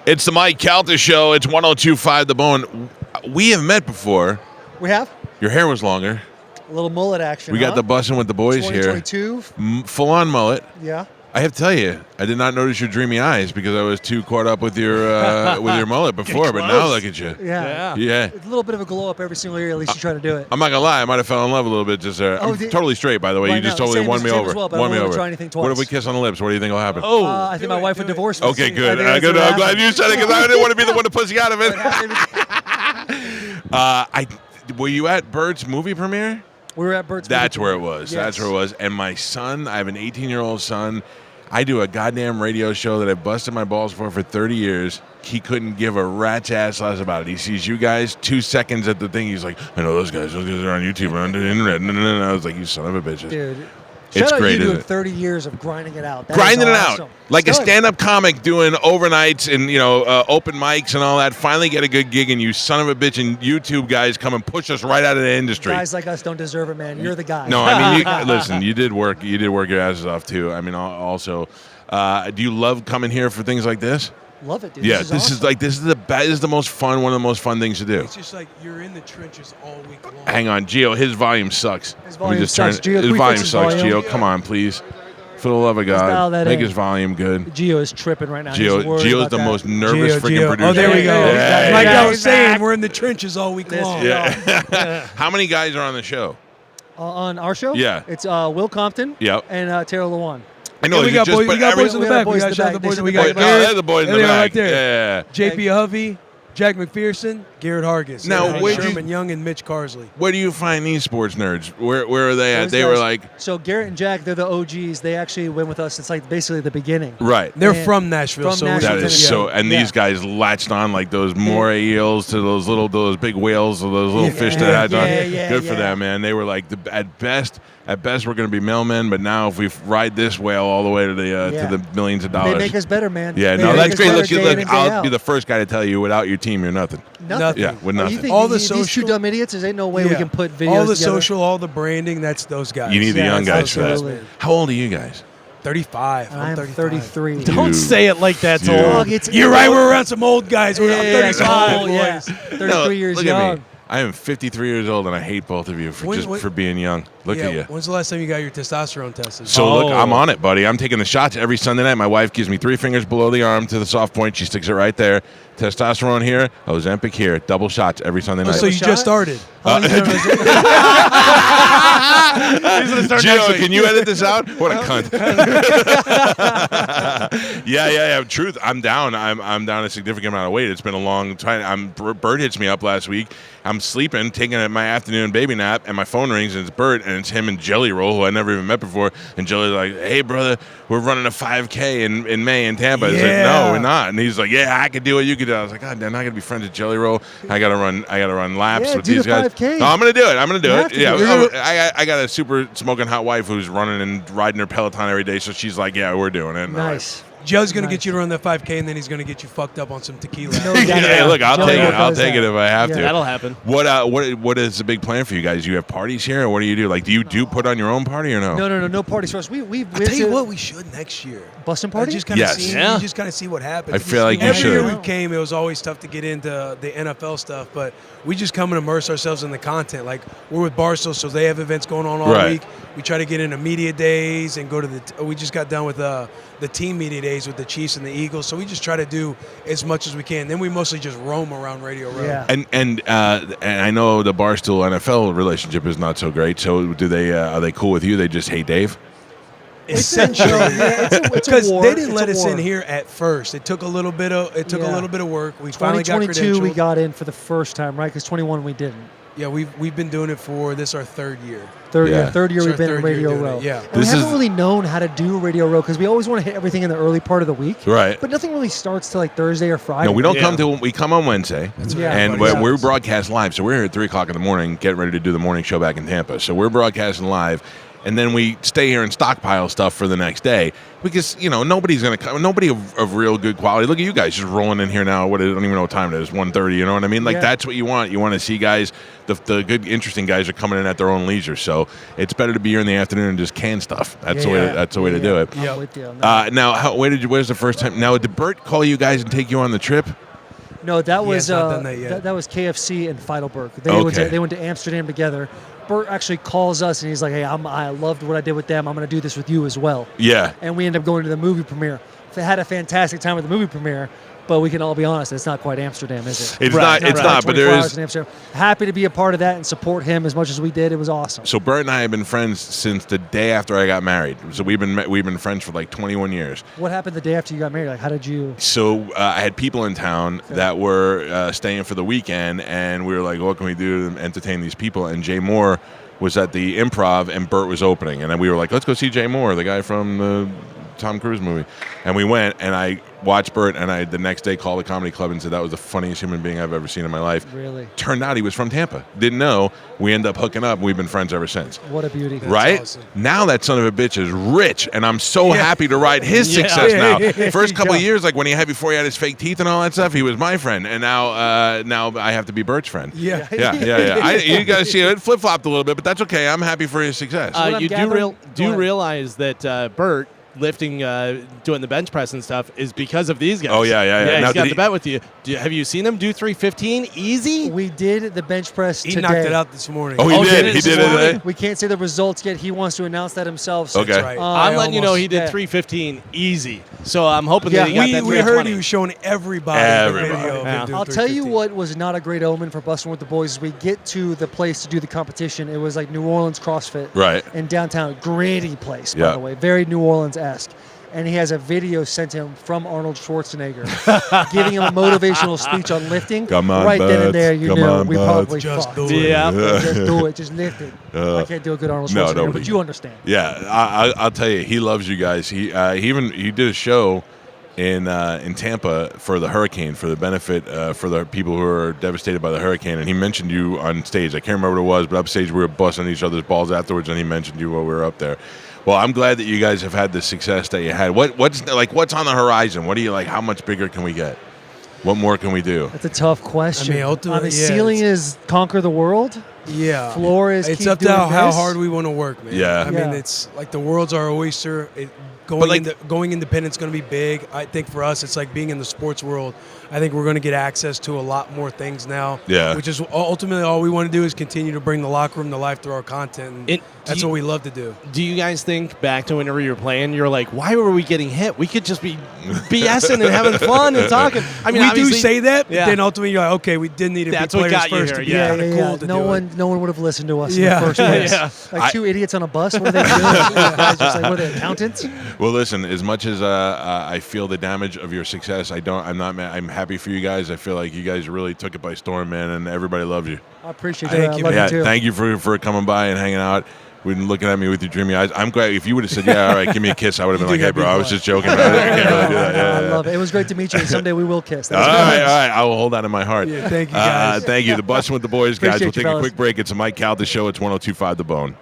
It's the Mike Calta Show. It's 102.5 The Bone. We have met before. We have? Your hair was longer. A little mullet action. We got the Bussin with the boys here. 2022. Full-on mullet. Yeah. I have to tell you, I did not notice your dreamy eyes because I was too caught up with your mullet before. But now look at you. Yeah. It's a little bit of a glow up every single year. At least you try to do it. I'm not gonna lie, I might have fell in love a little bit just there. I'm totally straight, by the way. Right You just now, totally won me over. Well, won me over. try anything twice. What if we kiss on the lips? What do you think will happen? I think my wife would divorce me. Okay, good. I'm glad you said it because I didn't want to be the one to pussy out of it. Were you at Bird's movie premiere? We were at Bird's That's movie where it premiere. was. Yes. That's where it was. And my son, I have an 18-year-old son. I do a goddamn radio show that I've busted my balls for 30 years. He couldn't give a rat's ass less about it. He sees you guys 2 seconds at the thing. He's like, I know those guys. Those guys are on YouTube or on the internet. No. I was like, you son of a bitch. Dude. It's Shout out great, you doing isn't it? 30 years of grinding it out. That Grinding is it awesome. out. Like a Good. stand-up comic doing overnights and, open mics and all that. Finally get a good gig, and you son of a bitch and YouTube guys come and push us right out of the industry. Guys like us don't deserve it, man. You're the guy. No, I mean, listen, you did work your asses off, too. I mean, also, do you love coming here for things like this? Love it, dude. Yeah, this is awesome. this is the most fun, one of the most fun things to do. It's just like you're in the trenches all week long. Hang on, Gio, his volume sucks. His volume sucks. Gio, his can we volume fix his sucks, volume? Gio. Come on, please. For the love of dial God, that make in. his volume good. Gio is tripping right now. He's worried Gio's about the that. most nervous freaking producer. Oh, there we go. Yeah, Like yeah, I was saying, we're in the trenches all week long. Yeah. How many guys are on the show? On our show? Yeah. It's Will Compton Yep. and Tara Lewan. I know. we got boys in the back. we We got got boys in the shout back. out the boys. They We said got the Garrett. they're the boys in There the they are back. right there. Yeah. JP Hovey, Jack McPherson, Garrett Hargis. Now, and where'd you- Sherman Young and Mitch Carsley. Where do you find these sports nerds? Where are they at? Those They were guys- like, So Garrett and Jack, they're the OGs. They actually went with us. It's like basically the beginning. right. They're Man, from Nashville. from so Nashville, That Tennessee. is so, and Yeah. these guys latched on like those moray eels to those big whales or those little fish that had on. Good for them, man. They were like, at best, we're going to be mailmen, but now if we ride this whale all the way to the millions of dollars. They make us better, man. Yeah, They no, make that's us great. better Look, day in and day I'll out. be the first guy to tell you, without your team, you're nothing. Nothing. Yeah, with You nothing. think All the these two social- dumb idiots? There's ain't no way we can put videos all the together. social, all the branding. That's those guys. You need the young guys for that. absolutely. How old are you guys? 35. And I'm 35. 33. Dude. Don't say it like that's Dude. old. You're right. We're around some old guys. I'm 35. old, yeah. 33 years look young. at me. I am 53 years old, and I hate both of you for being young. Look at you. When's the last time you got your testosterone tested? So look, I'm on it, buddy. I'm taking the shots every Sunday night. My wife gives me 3 fingers below the arm to the soft point. She sticks it right there. Testosterone here, Ozempic here. Double shots every Sunday night. so you shot? just started. Gio, can you edit this out? What a cunt. Yeah. Truth, I'm down. I'm down a significant amount of weight. It's been a long time. Bert hits me up last week. I'm sleeping, taking my afternoon baby nap, and my phone rings, and it's Bert, and it's him and Jelly Roll, who I never even met before. And Jelly's like, hey, brother, we're running a 5K in May in Tampa. I was like, no, we're not. And he's like, yeah, I could do it. You could do it. I was like, God, I'm not going to be friends with Jelly Roll. I got to run laps with do these the guys. 5K. No, I'm going to do it. I'm going to do You it. have to Yeah, do it. I got a super smoking hot wife who's running and riding her Peloton every day, so she's like, yeah, we're doing it. And I'm like, Nice. Joe's going to get you to run that 5K, and then he's going to get you fucked up on some tequila. No, yeah, look, I'll Jelly take Roll it. I'll does take that. it if I have to. That'll happen. What is the big plan for you guys? You have parties here, or what do you do? Like, do you put on your own party or no? No parties for us. We I tell you what, we should next year. Bussin' party? Just kind of Yes. see. Yeah. You just kind of see what happens. I feel like you Every year should. we came, it was always tough to get into the NFL stuff, but we just come and immerse ourselves in the content. Like we're with Barstool, so they have events going on all Right. week. We try to get into media days and go to we just got done with the team media days with the Chiefs and the Eagles. So we just try to do as much as we can. Then we mostly just roam around Radio Row. Yeah. And I know the Barstool NFL relationship is not so great. So do they? Are they cool with you? They just hate Dave. Essentially, it's a because war. they didn't It's let a us war. in here at first. It took a little bit of work. We finally got 2022 credentialed. we got in for the first time, right? Because 21 we didn't. Yeah, we've been doing it for this our third year. Third Yeah. year It's we've our been in third year Radio doing Row. it, yeah. And we This haven't is- really known how to do Radio Row because we always want to hit everything in the early part of the week. Right. But nothing really starts till like Thursday or Friday. No, we don't Yeah. come till we come on Wednesday, Yeah. and everybody we're does. broadcast live. So we're here at 3:00 in the morning, getting ready to do the morning show back in Tampa. So we're broadcasting live, and then we stay here and stockpile stuff for the next day because nobody's gonna come. Nobody of real good quality. Look at you guys just rolling in here now. I don't even know what time it is. 1:30. You know what I mean? Like that's what you want. You want to see guys. The good, interesting guys are coming in at their own leisure. So it's better to be here in the afternoon and just can stuff. That's the way. That's the way to do it. I'm with you on that. Now, where's the first time? Now, did Bert call you guys and take you on the trip? No, that was not done that yet. that was KFC and Feidelberg. They went to Amsterdam together. Bert actually calls us and he's like, "Hey, I loved what I did with them. I'm going to do this with you as well." Yeah. And we end up going to the movie premiere. Had a fantastic time at the movie premiere. But we can all be honest, it's not quite Amsterdam, is it? It's not. It's not. But there is. Happy to be a part of that and support him as much as we did. It was awesome. So Bert and I have been friends since the day after I got married. So we've been friends for like 21 years. What happened the day after you got married? Like, how did you? So I had people in town that were staying for the weekend, and we were like, "What can we do to entertain these people?" And Jay Moore was at the Improv, and Bert was opening, and then we were like, "Let's go see Jay Moore, the guy from the Tom Cruise movie." And we went, and I watched Bert, and I the next day called the comedy club and said that was the funniest human being I've ever seen in my life. Really? Turned out he was from Tampa. Didn't know. We ended up hooking up. We've been friends ever since. What a beauty. Right? Awesome. Now that son of a bitch is rich, and I'm so happy to ride his success now. First couple of years, like before he had his fake teeth and all that stuff, he was my friend, and now I have to be Bert's friend. Yeah. You guys see it flip-flopped a little bit, but that's okay. I'm happy for his success. You do realize that Bert lifting, doing the bench press and stuff is because of these guys. Oh, yeah. He's got the bet with you. Have you seen him do 315 easy? We did the bench press today. He knocked it out this morning. Oh, he did? He did it today? We can't say the results yet. He wants to announce that himself. So okay. That's right. I'm letting you know he did 315 easy. So I'm hoping that he got that 320. We heard he was showing everybody. The video of him doing I'll tell you what was not a great omen for Bussin with the Boys is we get to the place to do the competition. It was like New Orleans CrossFit. Right. In downtown. Gritty place, by the way. Very New Orleans-esque. And he has a video sent to him from Arnold Schwarzenegger giving him a motivational speech on lifting. Come on, right then and there, you know we probably just fucked. do it. Yeah. Just do it. Just lift it. I can't do a good Arnold Schwarzenegger, but you understand. Yeah, I'll tell you, he loves you guys. He did a show in Tampa for the hurricane, for the benefit for the people who are devastated by the hurricane, and he mentioned you on stage. I can't remember what it was, but upstage we were busting each other's balls afterwards, and he mentioned you while we were up there. Well, I'm glad that you guys have had the success that you had. What's on the horizon? What do you like? How much bigger can we get? What more can we do? That's a tough question. I mean, ultimately, ceiling is conquer the world. Yeah. Floor is it's keep up to doing how this. hard we want to work, man. Yeah. I mean, it's like the world's our oyster. Going independent is going to be big. I think for us, it's like being in the sports world. I think we're going to get access to a lot more things now. Yeah. Which is ultimately all we want to do is continue to bring the locker room to life through our content. And that's what we love to do. Do you guys think back to whenever you were playing, you're like, why were we getting hit? We could just be BSing and having fun and talking. I mean, we do say that, but yeah. then ultimately you're like, okay, we did need to be That's what players got you first here, to be yeah. kind of cool to no do one, it. no one would have listened to us in the first place. Yeah. Like two idiots on a bus. What are they doing? Guys just like, what are they, accountants? Well, listen. As much as I feel the damage of your success, I'm not mad. I'm happy for you guys. I feel like you guys really took it by storm, man, and everybody loves you. I appreciate Thank that. you, I love Yeah, you too. thank you for coming by and hanging out. We've been looking at me with your dreamy eyes. I'm glad. If you would have said, "Yeah, all right, give me a kiss," I would have been like, "Hey, bro, I was just joking about it. I can't really do that." I love it. It was great to meet you. Someday we will kiss. All right. I will hold that in my heart. Yeah, thank you, guys. Thank you. The Bussin with the Boys, guys. Appreciate We'll take you, a fellas. quick break. It's a Mike Calta Show. It's 102.5 The Bone.